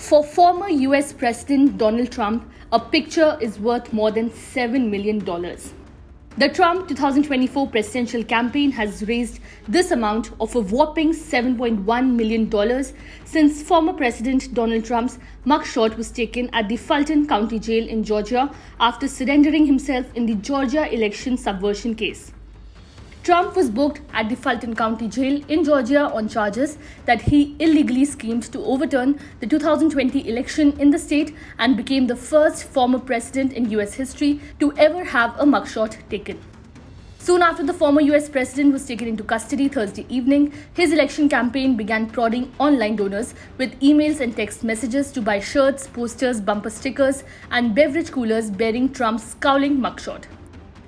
For former US President Donald Trump, a picture is worth more than $7 million. The Trump 2024 presidential campaign has raised this amount of a whopping $7.1 million since former President Donald Trump's mugshot was taken at the Fulton County jail in Georgia after surrendering himself in the Georgia election subversion case. Trump was booked at the Fulton County jail in Georgia on charges that he illegally schemed to overturn the 2020 election in the state and became the first former president in US history to ever have a mugshot taken. Soon after the former US president was taken into custody Thursday evening, his election campaign began prodding online donors with emails and text messages to buy shirts, posters, bumper stickers, and beverage coolers bearing Trump's scowling mugshot.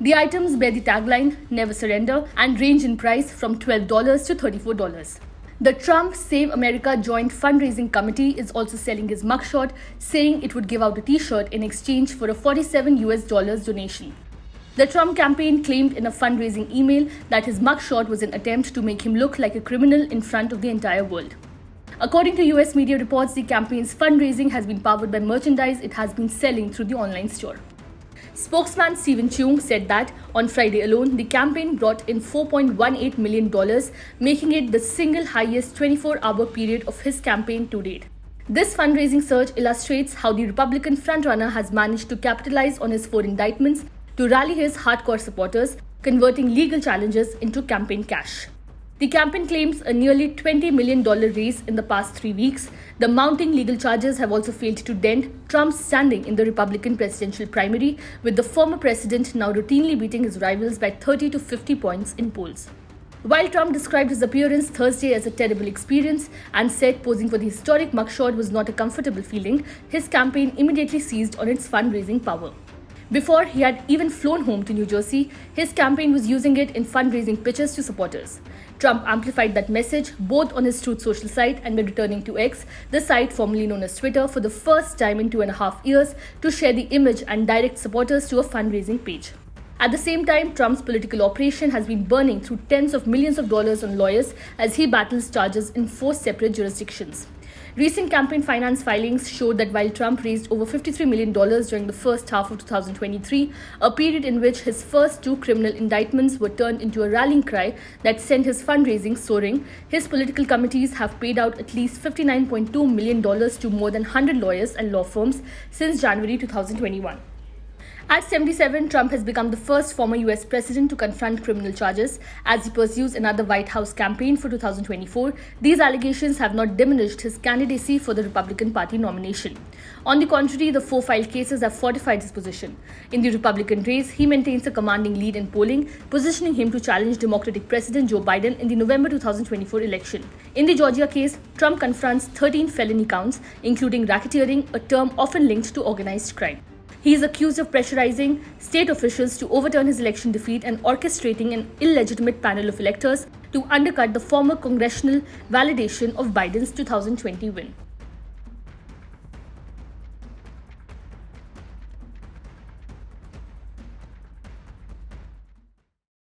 The items bear the tagline, "Never Surrender," and range in price from $12 to $34. The Trump Save America Joint Fundraising Committee is also selling his mugshot, saying it would give out a t-shirt in exchange for a $47 donation. The Trump campaign claimed in a fundraising email that his mugshot was an attempt to make him look like a criminal in front of the entire world. According to US media reports, the campaign's fundraising has been powered by merchandise it has been selling through the online store. Spokesman Stephen Chung said that on Friday alone, the campaign brought in $4.18 million, making it the single highest 24-hour period of his campaign to date. This fundraising surge illustrates how the Republican frontrunner has managed to capitalize on his 4 indictments to rally his hardcore supporters, converting legal challenges into campaign cash. The campaign claims a nearly $20 million raise in the past 3 weeks. The mounting legal charges have also failed to dent Trump's standing in the Republican presidential primary, with the former president now routinely beating his rivals by 30 to 50 points in polls. While Trump described his appearance Thursday as a terrible experience and said posing for the historic mugshot was not a comfortable feeling, his campaign immediately seized on its fundraising power. Before he had even flown home to New Jersey, his campaign was using it in fundraising pitches to supporters. Trump amplified that message both on his Truth Social site and when returning to X, the site formerly known as Twitter, for the first time in 2.5 years to share the image and direct supporters to a fundraising page. At the same time, Trump's political operation has been burning through tens of millions of dollars on lawyers as he battles charges in 4 separate jurisdictions. Recent campaign finance filings showed that while Trump raised over $53 million during the first half of 2023, a period in which his first 2 criminal indictments were turned into a rallying cry that sent his fundraising soaring, his political committees have paid out at least $59.2 million to more than 100 lawyers and law firms since January 2021. At 77, Trump has become the first former US president to confront criminal charges as he pursues another White House campaign for 2024. These allegations have not diminished his candidacy for the Republican Party nomination. On the contrary, the 4 filed cases have fortified his position. In the Republican race, he maintains a commanding lead in polling, positioning him to challenge Democratic President Joe Biden in the November 2024 election. In the Georgia case, Trump confronts 13 felony counts, including racketeering, a term often linked to organized crime. He is accused of pressurizing state officials to overturn his election defeat and orchestrating an illegitimate panel of electors to undercut the former congressional validation of Biden's 2020 win.